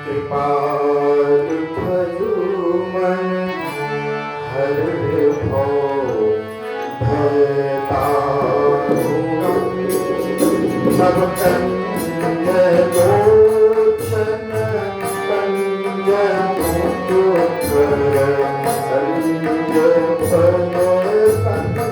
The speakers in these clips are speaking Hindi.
कृपाल भजु मन हर भव भयतारुणम् सब कंजलोचन कंजमुकुकर कंज फल कंज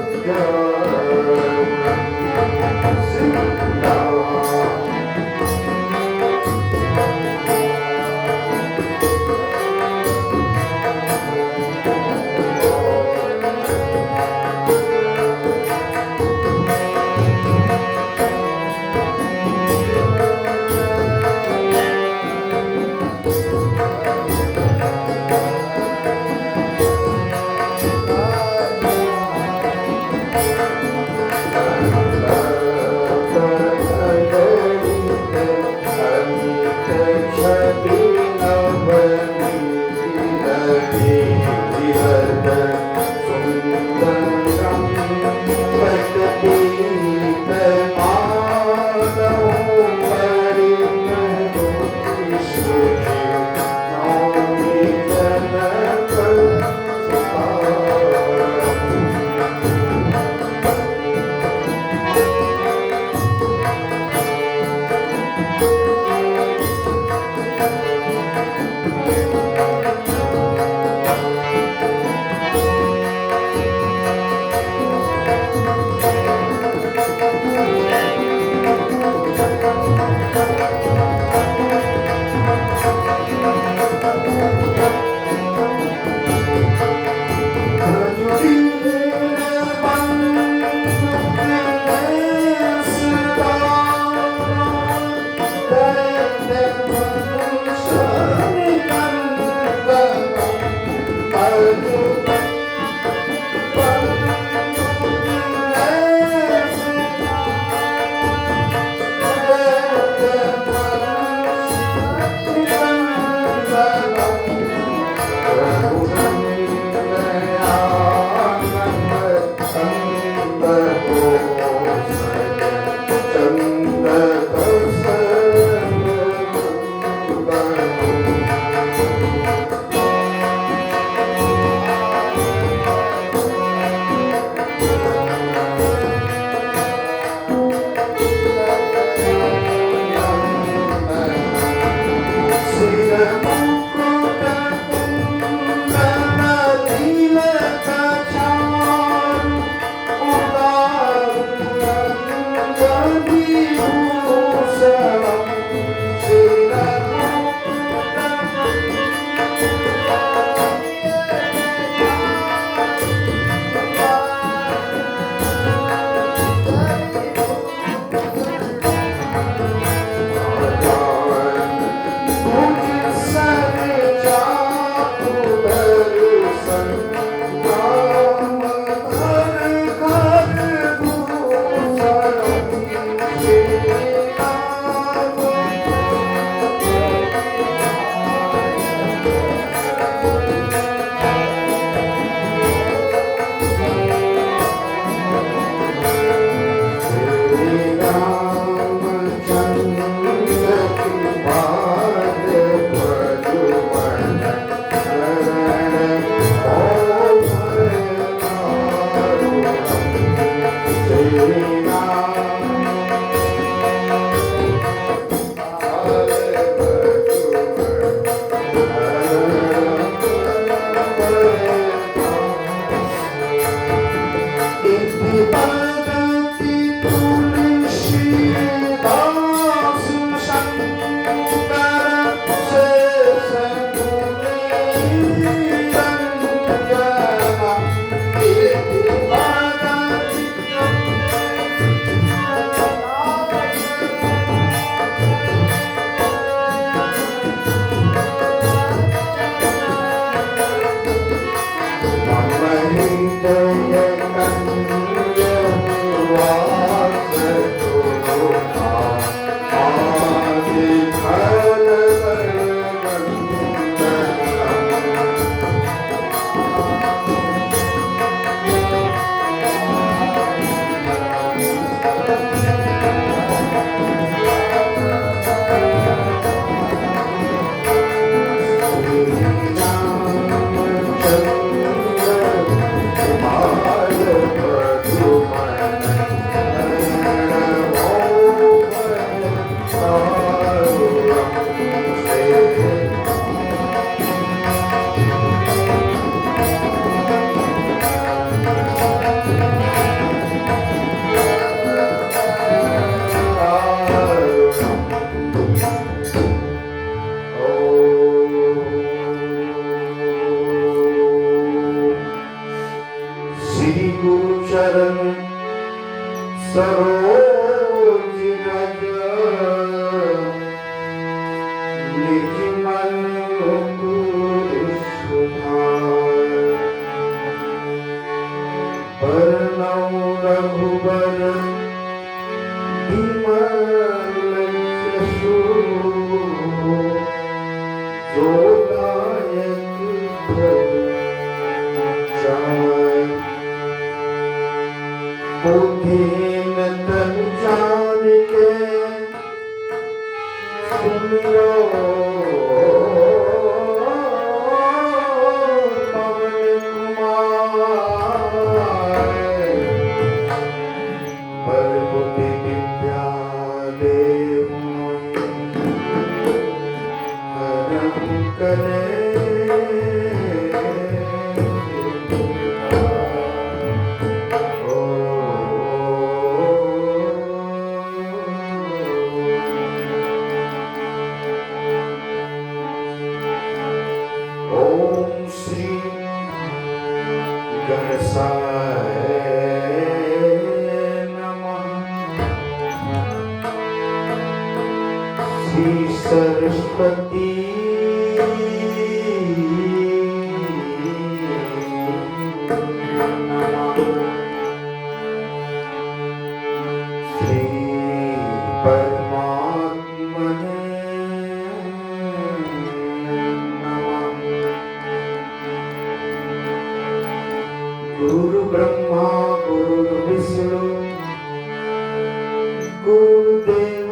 सुमिरो पवन कुमार पर बुद्धि विद्या देव हरम करे सरस्वती श्री परमात्मने नमः। गुरु ब्रह्मा गुरु विष्णु गुरुदेव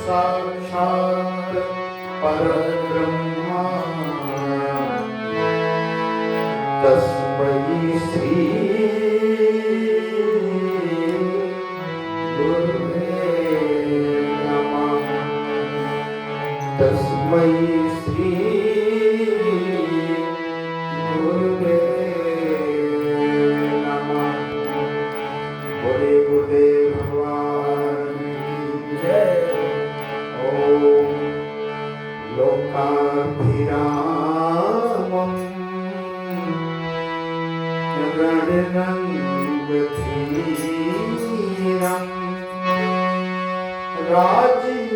साक्षात् परब्रह्मा तस्मै श्री गुरुवे नमः। तस्मै श्री गुरुवे नमः। बोले गुरुदेव भगवान की जय। लोकाभिरामं रणरङ्गधीरं राजीवनेत्रं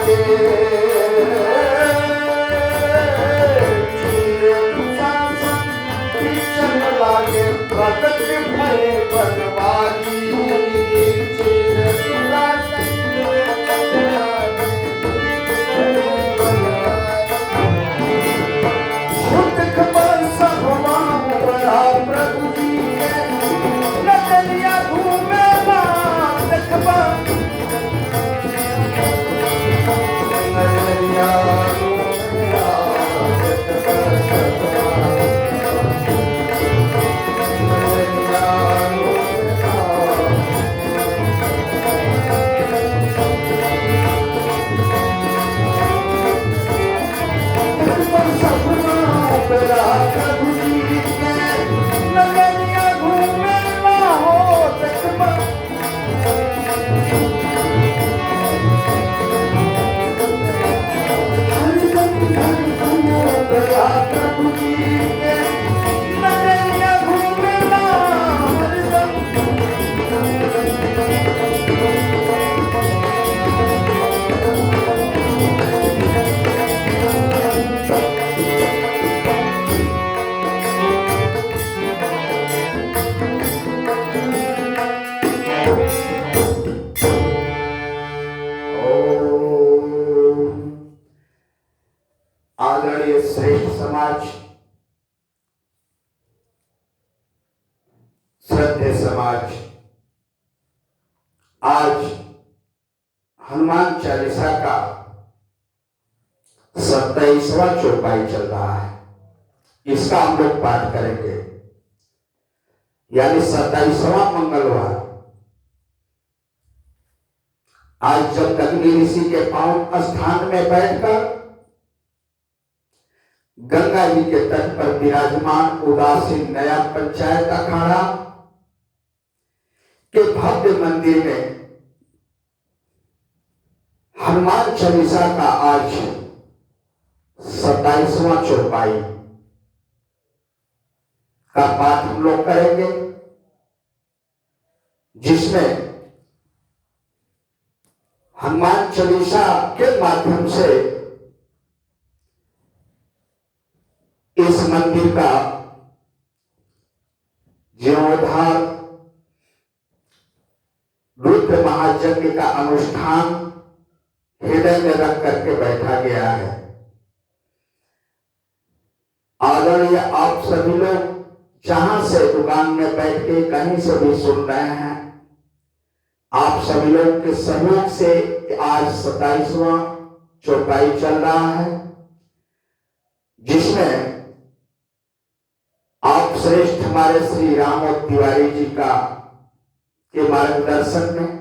लागे चीर लागे प्रकट भय बनवारी चीर शुद्ध खबर सब बड़ा प्रभु जी नजरिया घूमे देखबा नजरिया आदरणीय श्रेष्ठ समाज, श्रद्धेय समाज, आज हनुमान चालीसा का 27वां चौपाई चल रहा है। इसका हम लोग पाठ करेंगे, यानी 27वां मंगलवार। आज जब अग्नि ऋषि के पावन स्थान में बैठकर गंगा जी के तट पर विराजमान उदासीन नया पंचायत अखाड़ा के भव्य मंदिर में हनुमान चालीसा का आज 27वां चौपाई का पाठ हम लोग करेंगे, जिसमें हनुमान चालीसा के माध्यम से इस मंदिर का जीर्णोद्धार, रुद्र महायज्ञ का अनुष्ठान हृदय में रख करके बैठा गया है। आदरणीय आप सभी लोग जहां से दुकान में बैठ के कहीं से भी सुन रहे हैं, आप सभी लोग के सहयोग से आज 27वां चौपाई चल रहा है, जिसमें आप श्रेष्ठ हमारे श्री राम तिवारी जी का के मार्गदर्शन में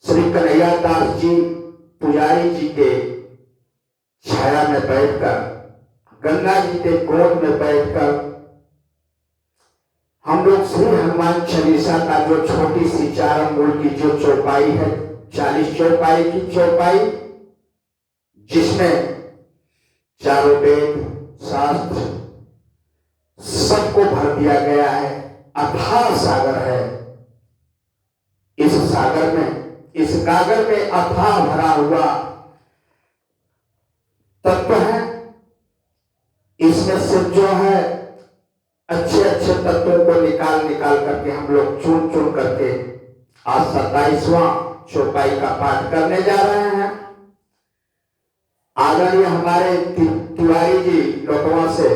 श्री कन्हैया दास जी पुजारी जी के छाया में बैठकर, गंगा जी के गोद में बैठकर हम लोग श्री हनुमान चालीसा का जो छोटी सी 4 अंगुल की जो चौपाई है, 40 चौपाई की चौपाई, जिसमें चारों वेद शास्त्र सबको भर दिया गया है। अथाह सागर है। इस सागर में, इस गागर में अथाह भरा हुआ तत्व है। इसमें से जो है अच्छे अच्छे तत्वों को निकाल करके हम लोग चुन करके आज 27वां चौपाई का पाठ करने जा रहे हैं। आदरणीय हमारे तिवारी जी लोकवा से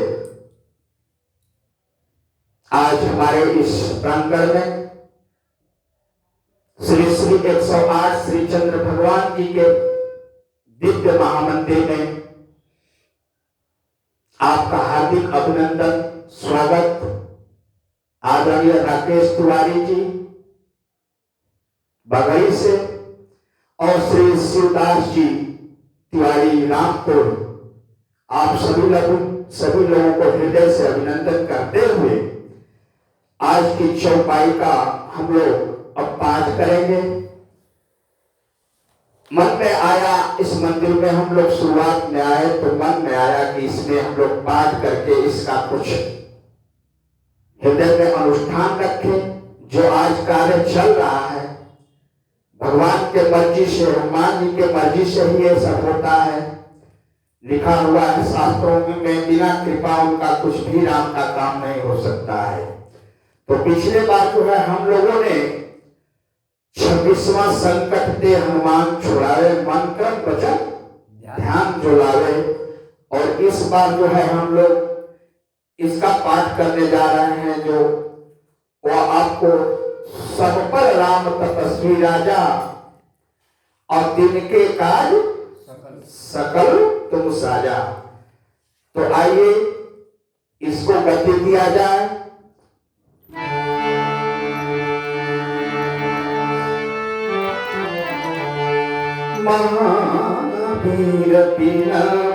आज हमारे इस प्रांगण में श्री 108 श्री चंद्र भगवान जी के दिव्य महामंदिर में आपका हार्दिक अभिनंदन, स्वागत। आदरणीय राकेश तिवारी जी बगई से और श्री शिवदास जी तिवारी रामपुर, आप सभी लोगों को हृदय से अभिनंदन करते हुए आज की चौपाई का हम लोग अब पाठ करेंगे। मन में आया, इस मंदिर में हम लोग शुरुआत में आए तो मन में आया कि इसमें हम लोग पाठ करके इसका कुछ हृदय में अनुष्ठान रखें। जो आज कार्य चल रहा है, भगवान के मर्जी से, हनुमान जी के मर्जी से ही ये सब होता है। लिखा हुआ है शास्त्रों में, बिना कृपा उनका कुछ भी राम का काम नहीं हो सकता है। तो पिछले बार जो है हम लोगों ने 26वां संकट दे हनुमान छुड़ावे, मन क्रम वचन ध्यान जो लावे। और इस बार जो है हम लोग इसका पाठ करने जा रहे हैं, जो वो आपको सब पर राम तपस्वी राजा और दिन के काज सकल तुम साजा। तो आइए इसको गति दिया जाए। महावीर पिनव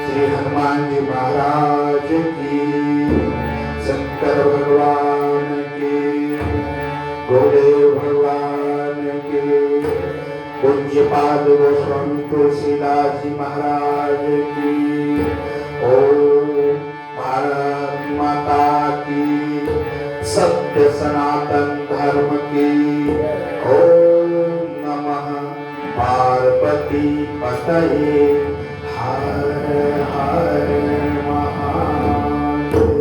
श्री हनुमान जी महाराज की, शंकर भगवान की, गुरुदेव भगवान की, पूज्यपाद गोस्वामी तुलसीदास जी महाराज की, ओम भारत माता की, सत्य सनातन धर्म की, ओम नमः पार्वती पतये, हर हर महादेव।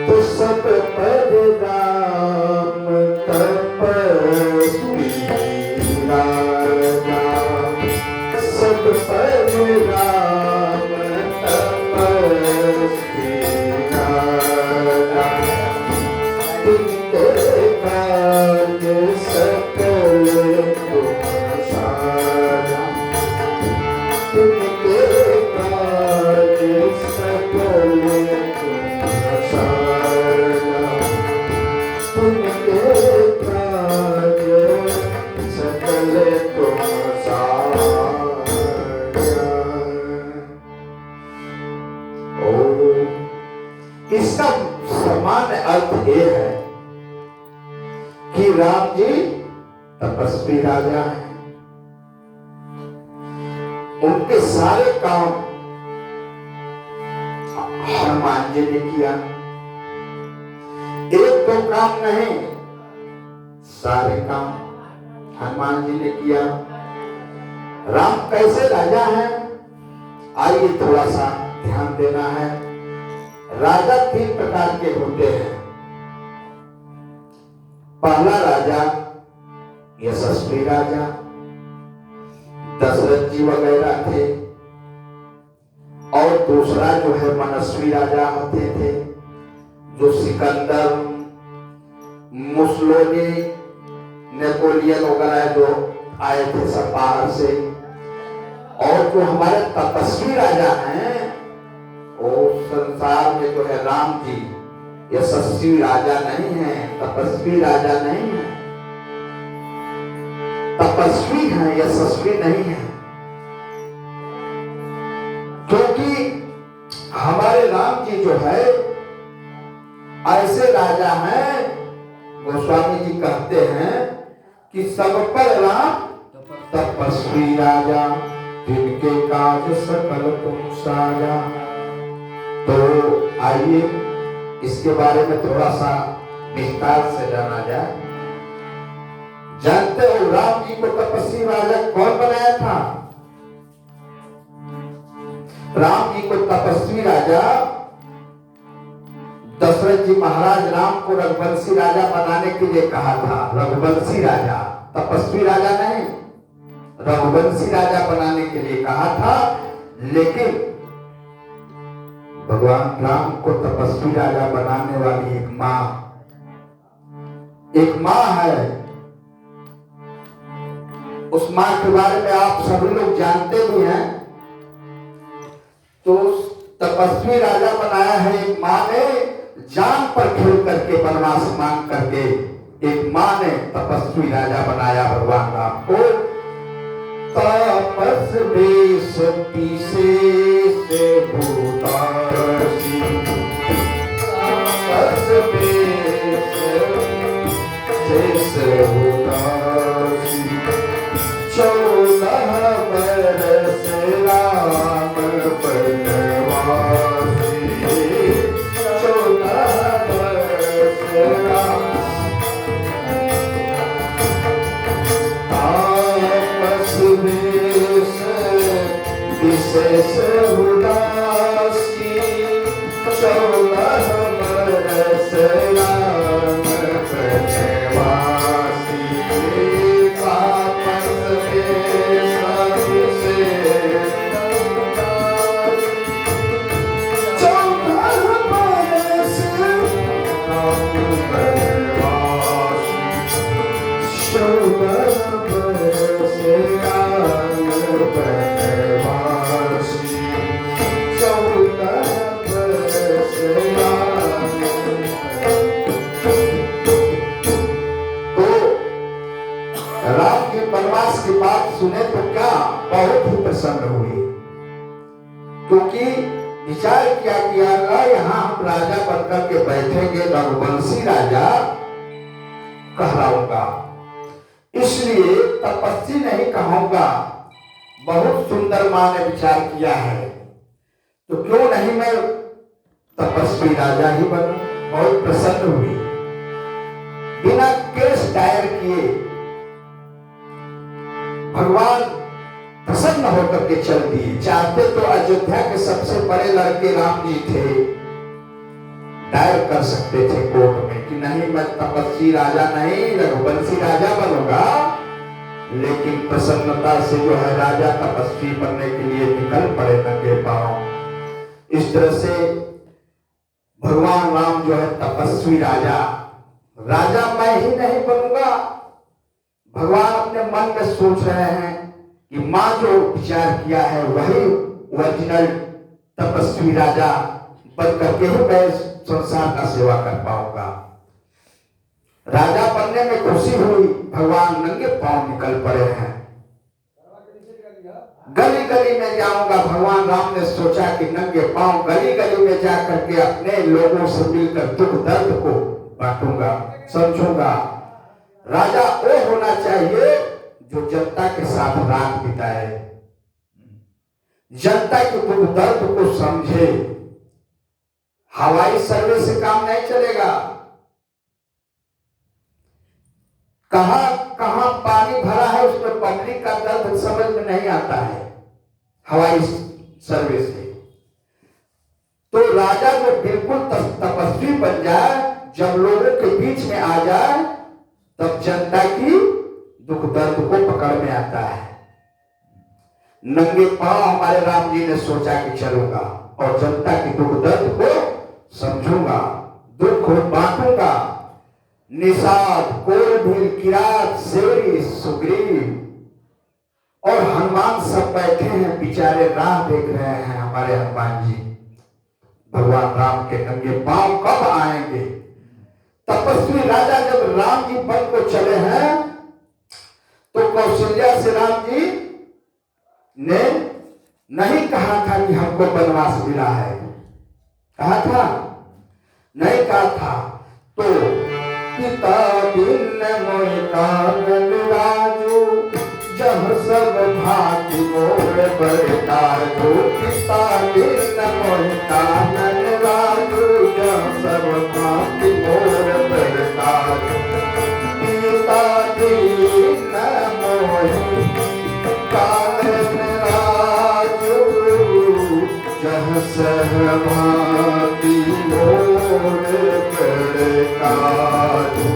तो सब पर राम तपस्वी राजा, सब पर राम तपस्वी राजा, इनके काज सकल तुम साजा, इनके काज सकल तुम साजा, इनके काज सकल तुम साजा। इसका सामान्य अर्थ ये है कि राम जी तपस्वी राजा हैं, उनके सारे काम हनुमान जी ने किया। एक दो काम नहीं, सारे काम हनुमान जी ने किया। राम कैसे राजा हैं, आइए थोड़ा सा ध्यान देना है। राजा 3 प्रकार के होते हैं। पहला राजा यशस्वी राजा, दशरथ जी वगैरह थे। और दूसरा जो है मनस्वी राजा होते थे, जो सिकंदर, मुसोलिनी, नेपोलियन वगैरह जो आए थे सब बाहर से। और जो हमारे तपस्वी राजा हैं, वो संसार में जो है राम जी यशस्वी राजा नहीं है, तपस्वी राजा नहीं है, तपस्वी है, यशस्वी नहीं है। क्योंकि हमारे राम जी जो है ऐसे राजा हैं, गोस्वामी जी कहते हैं कि सब पर राम तपस्वी राजा, जिनके काज सकल तुम साजा। तो आइए इसके बारे में थोड़ा सा विस्तार से जाना जाए। जानते हो राम जी को तपस्वी राजा कौन राम जी को तपस्वी राजा दशरथ जी महाराज राम को रघुवंशी राजा बनाने के लिए कहा था। रघुवंशी राजा, तपस्वी राजा नहीं, रघुवंशी राजा बनाने के लिए कहा था। लेकिन भगवान राम को तपस्वी राजा बनाने वाली एक माँ है। उस माँ के बारे में आप सभी लोग जानते भी हैं। तो तपस्वी राजा बनाया है एक माँ ने, जान पर खेल करके वनवास मांग करके एक माँ ने तपस्वी राजा बनाया भगवान राम को। तापस वेश पीसे से भूतासी, तापस वेश से भूतासी, 14 बरस राम बनवासी, 14 बरस राम। तापस वेश विशेष उदासी, 14 बरस राम बनवासी। तापस वेश विशेष उदासी, 14 बरस राम बनवासी, 14 बरस राम बनवासी, 14 बरस राम। तो राम के वनवास की बात सुने तो क्या बहुत ही प्रसन्न हुई, क्योंकि विचार किया कि अल्लाह यहाँ हम राजा बनकर के बैठेंगे, रघुवंशी राजा कहलाऊंगा, इसलिए तपस्वी नहीं कहूंगा। बहुत सुंदर मां ने विचार किया है, तो क्यों नहीं मैं तपस्वी राजा ही बनूं। बहुत प्रसन्न हुई, बिना केस दायर किए भगवान प्रसन्न होकर के चल दिए। चाहते तो अयोध्या के सबसे बड़े लड़के राम जी थे, दायर कर सकते थे कोर्ट में कि नहीं मैं तपस्वी राजा नहीं रघुवंशी राजा बनूंगा, लेकिन प्रसन्नता से जो है राजा तपस्वी बनने के लिए निकल पड़े नंगे पांव। इस तरह से भगवान राम जो है तपस्वी राजा, राजा मैं ही नहीं बनूंगा। भगवान अपने मन में सोच रहे हैं कि माँ जो विचार किया है वही ओरिजिनल तपस्वी राजा बन करके ही मैं संसार का सेवा कर पाऊंगा। राजा बनने में खुशी हुई, भगवान नंगे पांव निकल पड़े हैं। गली गली में जाऊंगा, भगवान राम ने सोचा कि नंगे पांव गली गली में जाकर के अपने लोगों से मिलकर दुख दर्द को बांटूंगा, समझूंगा। राजा वो होना चाहिए जो जनता के साथ रात बिताए, जनता के दुख दर्द को समझे। हवाई सर्विस से काम नहीं चलेगा। कहां कहां पानी भरा है उसमें पब्लिक का दर्द समझ में नहीं आता है हवाई सर्विस से। तो राजा जो बिल्कुल तपस्वी बन जाए, जब लोगों के बीच में आ जाए, तब जनता की दुख दर्द को पकड़ में आता है। नंगे पांव हमारे राम जी ने सोचा कि चलूंगा और जनता की दुख दर्द को समझूंगा, दुख को बांटूंगा। निषाद, कोलभील, किरात, शेरी, सुग्रीव और हनुमान सब बैठे हैं, बेचारे राह देख रहे हैं। हमारे हनुमान जी भगवान राम के नंगे पांव कब आएंगे। तपस्वी राजा जब राम जी बन को चले हैं, तो कौशल्या से राम जी ने नहीं कहा था कि हमको वनवास मिला है, कहा था नहीं कहा था। तो पिता बिन मोहि कानन राजू, जब सब भांति मोर बरताजू। पिता बिन मोहि कानन राजू, जब सब भांति मोर बरताजू। पिता बिन मोहि कानन राजू, भांति मोर प्रकारू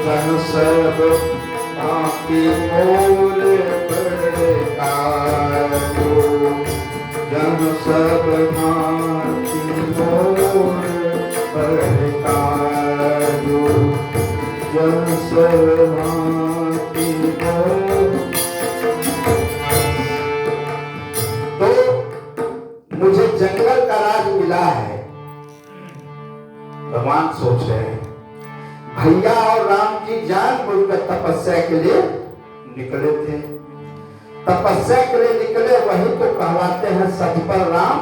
जन सब भांति मोर प्रकारू जन सब भांति मोर प्रकारू जन सब भांति मोर। तो मुझे जंगल का राज मिला है। भगवान सोच रहे हैं भैया और राम जी जानबूझकर तपस्या के लिए निकले थे। तपस्या के लिए निकले वही तो कहलाते हैं सतपर राम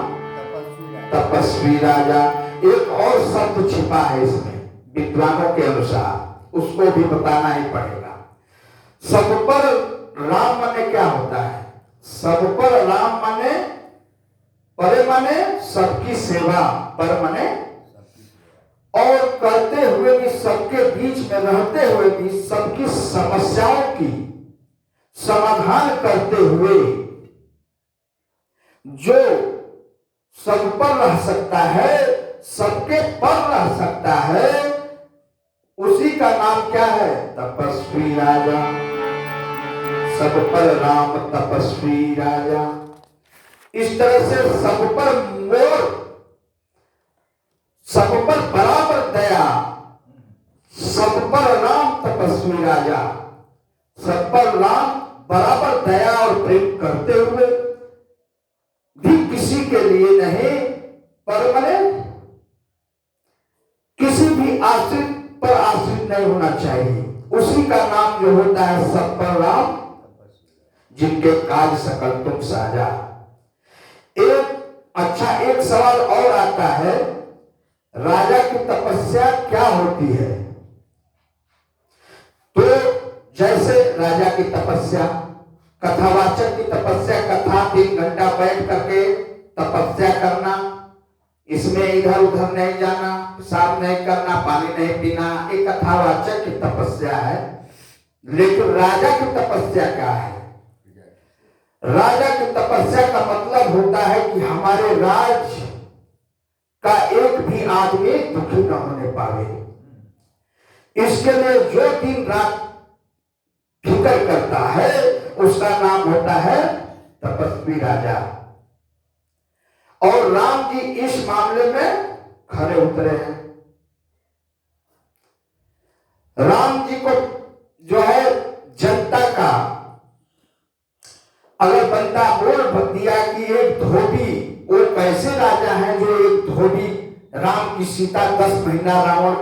तपस्वी राजा। एक और शब्द छिपा है इसमें विद्वानों के अनुसार, उसको भी बताना ही पड़ेगा। सब पर राम माने क्या होता है? सब पर राम माने परे माने सबकी सेवा, पर माने और करते हुए भी सबके बीच में रहते हुए भी सबकी समस्याओं की समाधान करते हुए जो सब पर रह सकता है, सबके पर रह सकता है, उसी का नाम क्या है? तपस्वी राजा। सब पर राम तपस्वी राजा। इस तरह से सब पर मोर, सब पर बराबर दया, सब पर राम तपस्वी राजा, सब पर राम बराबर दया और प्रेम करते हुए भी किसी के लिए नहीं, परमानेंट किसी भी आश्रित पर आश्रित नहीं होना चाहिए। उसी का नाम जो होता है सब पर राम, जिनके काज सकल तुम साजा। एक सवाल और आता है, राजा की तपस्या क्या होती है? तो जैसे राजा की तपस्या, कथावाचक की तपस्या, कथा 3 घंटा बैठ करके तपस्या करना, इसमें इधर उधर नहीं जाना, पेशाब नहीं करना, पानी नहीं पीना, एक कथावाचक की तपस्या है। लेकिन राजा की तपस्या क्या है? राजा की तपस्या का मतलब होता है कि हमारे राज्य का एक भी आदमी दुखी न होने पावे। इसके लिए जो दिन रात फिक्र करता है उसका नाम होता है तपस्वी राजा। और राम जी इस मामले में खरे उतरे हैं। राम जी को जो है जनता का अगर बंदा बोल दिया कि एक धोबी, वो कैसे राजा हैं जो एक धोबी, राम की सीता 10 महीना रावण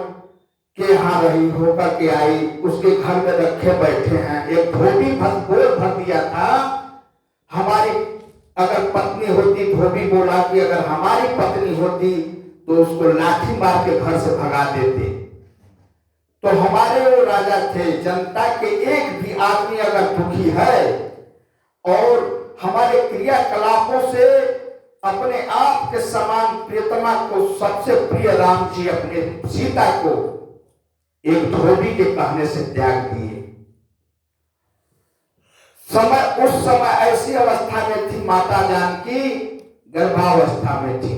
के यहाँ रही होकर के आई, उसके घर में रखे बैठे हैं। एक धोबी बोल भर दिया था, हमारी अगर पत्नी होती, धोबी बोला कि अगर हमारी पत्नी होती तो उसको लाठी मार के घर से भगा देते। तो हमारे वो राजा थे। जनता के एक भी आदमी अगर दुखी है और हमारे क्रियाकलापों से अपने आप के समान प्रियतमा को, सबसे प्रिय राम जी अपने सीता को एक धोबी के कहने से त्याग दिए। उस समय ऐसी अवस्था में थी, माता जानकी गर्भावस्था में थी,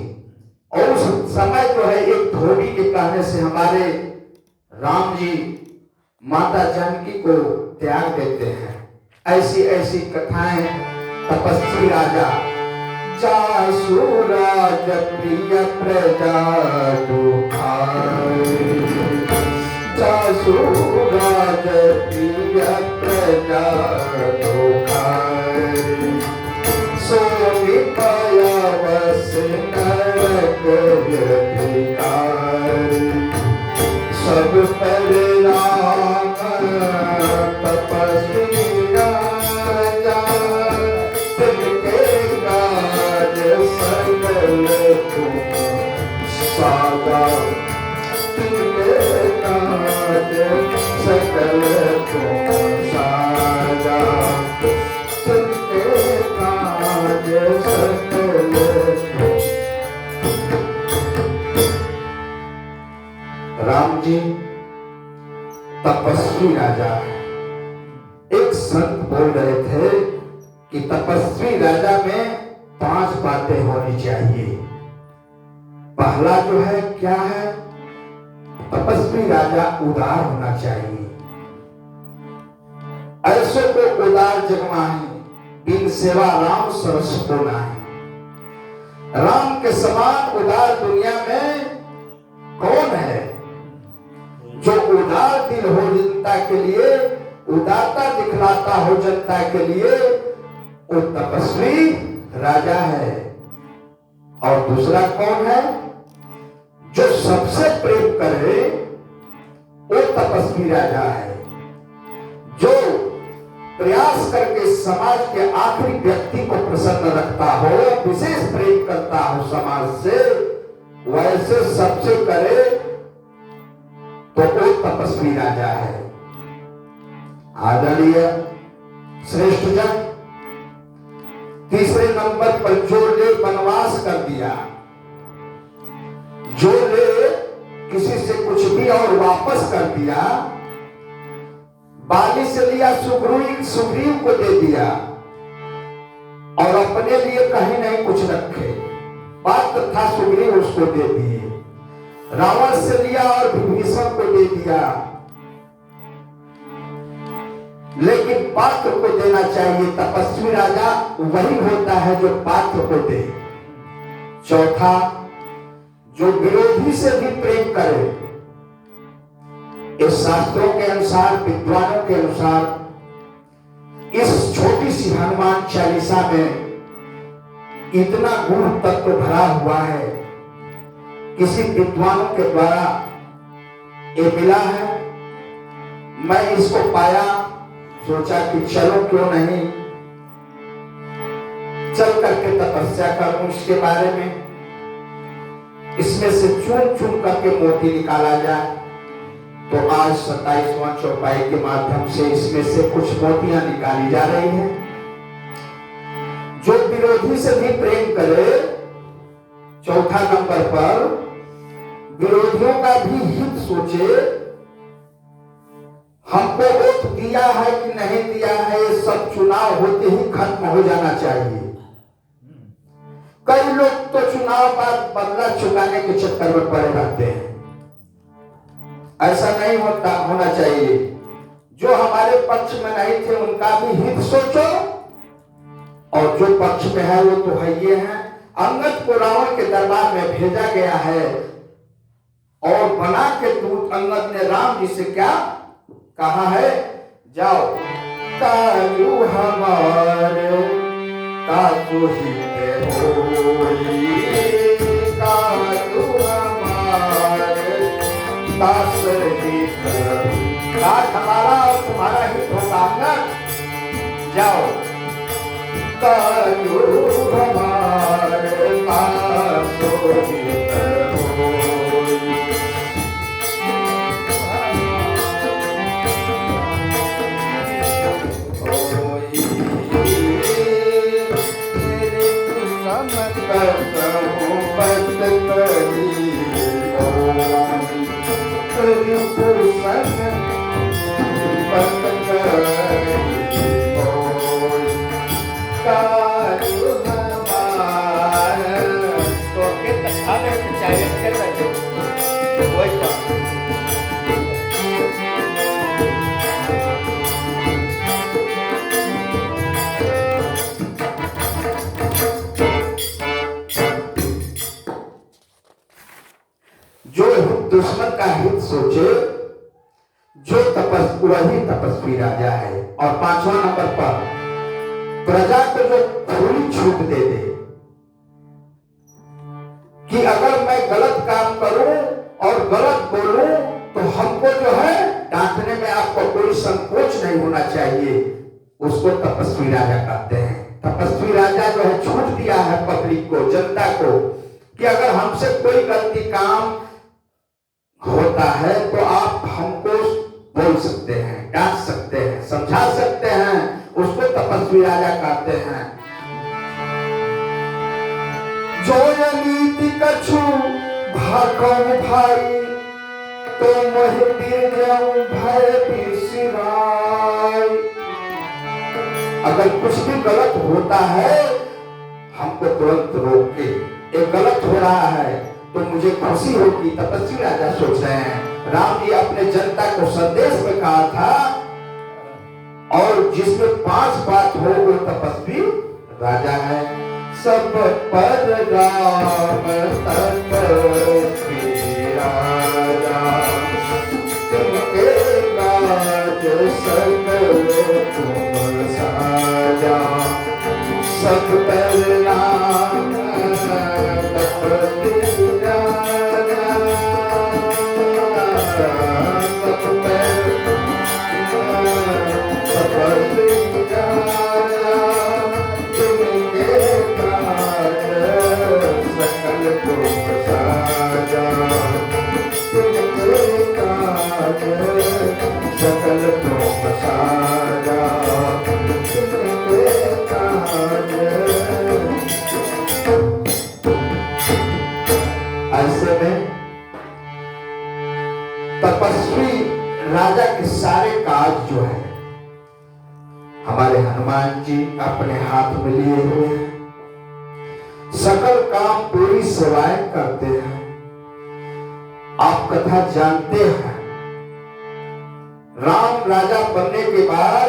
और उस समय जो है एक धोबी के कहने से हमारे राम जी माता जानकी को त्याग देते हैं। ऐसी ऐसी कथाएं तपस्वी राजा। जासु राज प्रिय प्रजा दुखाए, जासु राज प्रिय प्रजा दुखाए, सोनी पाया बस नरक अधिकारी, सब पर राम तपस्वी राजा, तिनके काज सकल तुम साजा, तिनके काज सकल तुम साजा, तिनके काज सकल तुम। राम जी तपस्वी राजा है। संत बोल रहे थे कि तपस्वी राजा में 5 बातें होनी चाहिए। पहला जो है क्या है, तपस्वी राजा उदार होना चाहिए। ऐसे को उदार जगमाही, बिन सेवा राम सरस को नाही। राम के समान उदार दुनिया में कौन है? जो उदार दिल हो जनता के लिए, उदारता दिखलाता हो जनता के लिए, वो तपस्वी राजा है। और दूसरा कौन है? जो सबसे प्रेम करे, वो तपस्वी राजा है। जो प्रयास करके समाज के आखिरी व्यक्ति को प्रसन्न रखता हो, विशेष प्रेम करता हो समाज से, वैसे सबसे करे तो वो तपस्वी राजा है। आदरणीय श्रेष्ठ जन, तीसरे नंबर पर जो ले वनवास कर दिया, जो ले किसी से कुछ भी और वापस कर दिया, बाली से लिया सुग्रीव को दे दिया और अपने लिए कहीं नहीं कुछ रखे। पात्र था सुग्रीव, उसको दे दिए। रावण से लिया और विभीषण को दे दिया, लेकिन पात्र को देना चाहिए। तपस्वी राजा वही होता है जो पात्र को दे। चौथा, जो विरोधी से भी प्रेम करे। इस शास्त्रों के अनुसार, विद्वानों के अनुसार, इस छोटी सी हनुमान चालीसा में इतना गुण तत्व भरा हुआ है। किसी विद्वानों के द्वारा ये मिला है, मैं इसको पाया, सोचा कि चलो क्यों नहीं चल करके तपस्या करूं इसके बारे में, इसमें से चुन चुन करके मोती निकाला जाए। तो आज 27वां चौपाई के माध्यम से इसमें से कुछ मोतियां निकाली जा रही हैं। जो विरोधी से भी प्रेम करे, चौथा नंबर पर विरोधियों का भी हित सोचे। हमको वोट दिया है कि नहीं दिया है, ये सब चुनाव होते ही खत्म हो जाना चाहिए। कई लोग तो चुनाव बाद बदला चुकाने के चक्कर में पड़े रहते हैं। ऐसा नहीं होना चाहिए। जो हमारे पक्ष में नहीं थे उनका भी हित सोचो, और जो पक्ष में है वो तो है ये है। अंगद को रावण के दरबार में भेजा गया है और बना के दूत अंगद ने राम जी से क्या कहा है, जाओ तायु हमारे तायु हित होई, तायु हमारे तास हित, आज हमारा और तुम्हारा हित होगा अंगद, जाओ तायु हमारे तास हित होई। दुश्मन का हित सोचे, जो वही तपस्वी राजा है। और 5वां नंबर पर प्रजा को जो खुली छूट दे दे कि अगर मैं गलत काम करूं और गलत बोलूं तो हमको जो है डांटने में आपको कोई संकोच नहीं होना चाहिए, उसको तपस्वी राजा कहते हैं। तपस्वी राजा जो है छूट दिया है पब्लिक को, जनता को, कि अगर हमसे कोई गलती काम होता है तो आप हमको बोल सकते हैं, डांट सकते हैं, समझा सकते हैं, उसको तपस्वी राजा कहते हैं। जो नीति कछु भाकौ भाई, तो मोहि बीर जाऊं भय बिसराय। अगर कुछ भी गलत होता है हमको तुरंत रोक के, एक गलत हो रहा है तो मुझे खुशी होगी। तपस्वी राजा सोच रहे हैं राम जी अपने जनता को संदेश में कहा था, और जिसमें 5 बात हो वो तपस्वी राजा है। सब पर राम तपस्वी राजा, तुमके काज सकल तुम साजा। सब पर राम तपस्वी राजा, सब पर तपस्वी राजा, तुमके काज सकल तुम साजा। तुमके काज सकल तुम साजा, तुमके काज। ऐसे में तपस्वी राजा के सारे काज जो है हमारे हनुमान जी अपने हाथ में लिए हुए हैं। सकल काम पूरी सेवाएं करते हैं। आप कथा जानते हैं, राम राजा बनने के बाद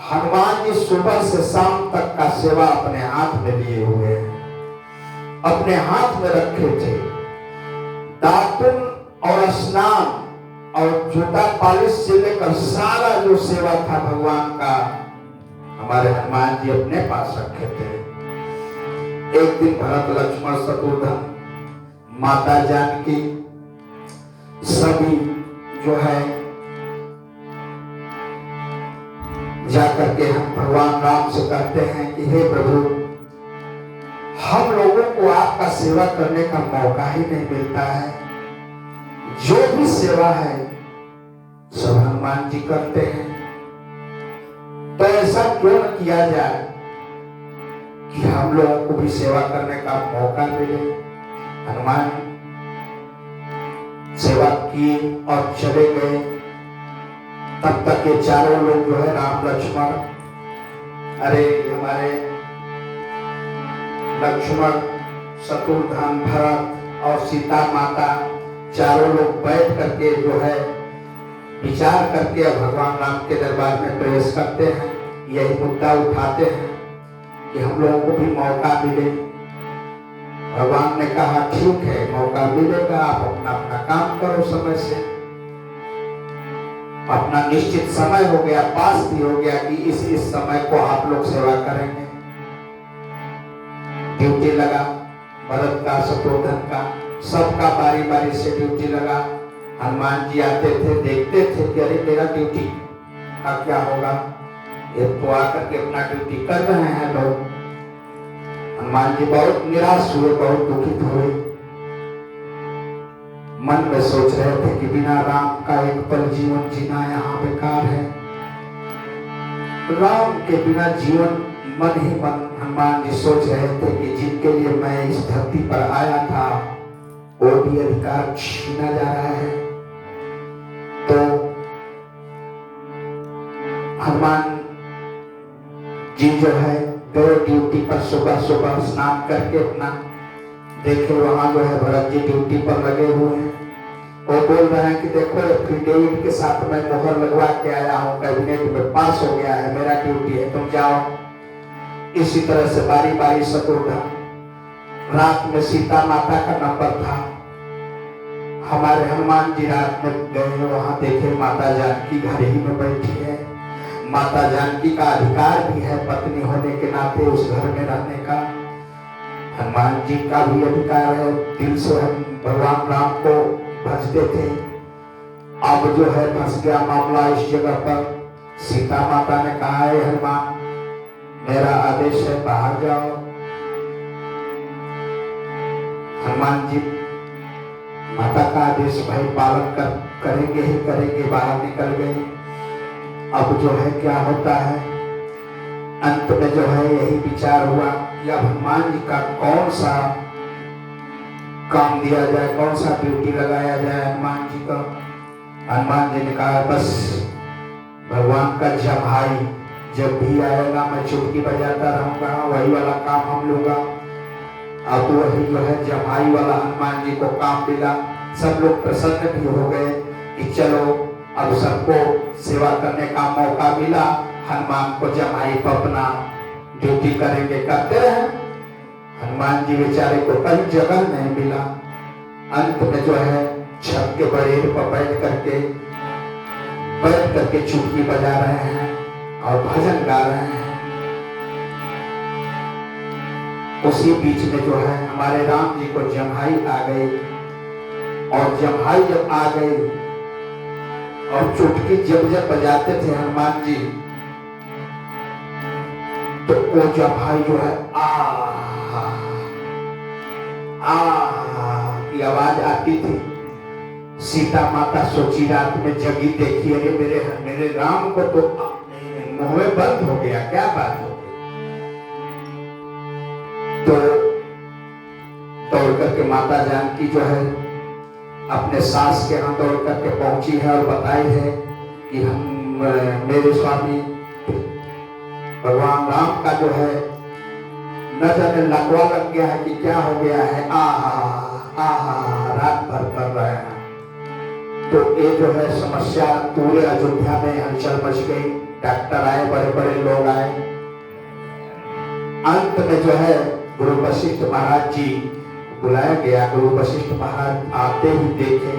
हनुमान जी सुबह से शाम तक का सेवा अपने हाथ में लिए हुए हैं, अपने हाथ में रखे थे। दातुन और स्नान और जूता पालिश से लेकर सारा जो सेवा था भगवान का हमारे हनुमान जी अपने पास रखे थे। एक दिन भरत लक्ष्मण शत्रुघ्न माता जानकी सभी जो है जाकर के हम भगवान राम से कहते हैं कि हे प्रभु, हम लोगों को आपका सेवा करने का मौका ही नहीं मिलता है। जो भी सेवा है सब हनुमान जी करते हैं, तो ऐसा क्यों न किया जाए कि हम लोगों को भी सेवा करने का मौका मिले। हनुमान सेवा की और चले गए। तब तक ये चारों लोग जो है राम लक्ष्मण, अरे हमारे लक्ष्मण शत्रुघ्न भरत और सीता माता चारों लोग बैठ करके जो है विचार करके भगवान राम के दरबार में प्रवेश करते हैं। यही मुद्दा उठाते हैं कि हम लोगों को भी मौका मिले। भगवान ने कहा ठीक है, मौका मिलेगा, आप अपना अपना काम करो समय से। अपना निश्चित समय हो गया, पास भी हो गया कि इस समय को आप लोग सेवा करेंगे। ड्यूटी लगा भरत का, शत्रुघ्न का, सबका बारी बारी से ड्यूटी लगा। हनुमान जी आते थे, देखते थे कि अरे मेरा ड्यूटी का क्या होगा, ये तो आकर के अपना ड्यूटी कर रहे हैं लोग। हनुमान जी बहुत निराश हुए, बहुत दुखित हुए। मन में सोच रहे थे कि बिना राम का एक पल जीवन जीना यहाँ बेकार है। राम के बिना जीवन मन ही मन हनुमान जी सोच रहे थे कि जिनके लिए मैं इस धरती पर आया था वो भी अधिकार छीना जा रहा है। तो हनुमान जी जो है गए ड्यूटी पर, सुबह सुबह स्नान करके अपना देखे वहां जो है भरत जी ड्यूटी पर लगे हुए हैं। वो बोल रहे हैं कि देखो एफिडेविट के साथ मैं मोहर लगवा के आया हूँ, कैबिनेट में पास हो गया है, मेरा ड्यूटी है, तुम जाओ। इसी तरह से बारी बारी शत्रुघ्न, रात में सीता माता का नंबर था। हमारे हनुमान जी रात में गए, वहां देखे माता जानकी घर ही में बैठी है। माता जानकी का अधिकार भी है पत्नी होने के नाते उस घर में रहने का। हनुमान जी का भी अधिकार है, दिल से हम भगवान राम को भजते थे। अब जो है फंस गया मामला इस जगह पर। सीता माता ने कहा है हनुमान मेरा आदेश है बाहर जाओ। हनुमान जी माता का आदेश भाई पालन करेंगे ही करेंगे, बाहर निकल गए। अब जो है क्या होता है, अंत में जो है यही विचार हुआ कि अब हनुमान जी का कौन सा काम दिया जाए, कौन सा ड्यूटी लगाया जाए हनुमान जी का। हनुमान जी ने कहा बस भगवान का जमाई जब भी आएगा मैं चुटकी बजाता रहूंगा, वही वाला काम हम लूंगा। अब वही जो है जमाई वाला हनुमान जी को काम मिला। सब लोग प्रसन्न भी हो गए कि चलो अब सबको सेवा करने का मौका मिला, हनुमान को जमाई पर अपना ड्यूटी करेंगे। करते हैं, हनुमान जी बेचारे को कहीं जगह नहीं मिला। अंत में जो है छत के बड़ेर पर बैठ करके चुटकी बजा रहे हैं और भजन गा रहे हैं। उसी बीच में जो है हमारे राम जी को जम्हाई आ गई, और जम्हाई जब आ गई और चुटकी जब बजाते थे हनुमान जी, तो वो जम्हाई जो है आ की आवाज आती थी। सीता माता सोची, रात में जगी, देखी अरे मेरे राम को तो मुंह में बंद हो गया, क्या बात हो गई। तो दौड़ करके माता जानकी जो है अपने सास के यहाँ दौड़ करके पहुंची है और बताई है कि मेरे स्वामी भगवान राम का जो है न जाने लकवा लग गया है कि क्या हो गया है, रात भर कर रहे हैं। तो ये जो है समस्या पूरे अयोध्या में हलचल मच गई। डॉक्टर आए, बड़े बड़े लोग आए। अंत में जो है गुरु वशिष्ठ महाराज जी बुलाया गया। गुरु वशिष्ठ महाराज आते ही देखे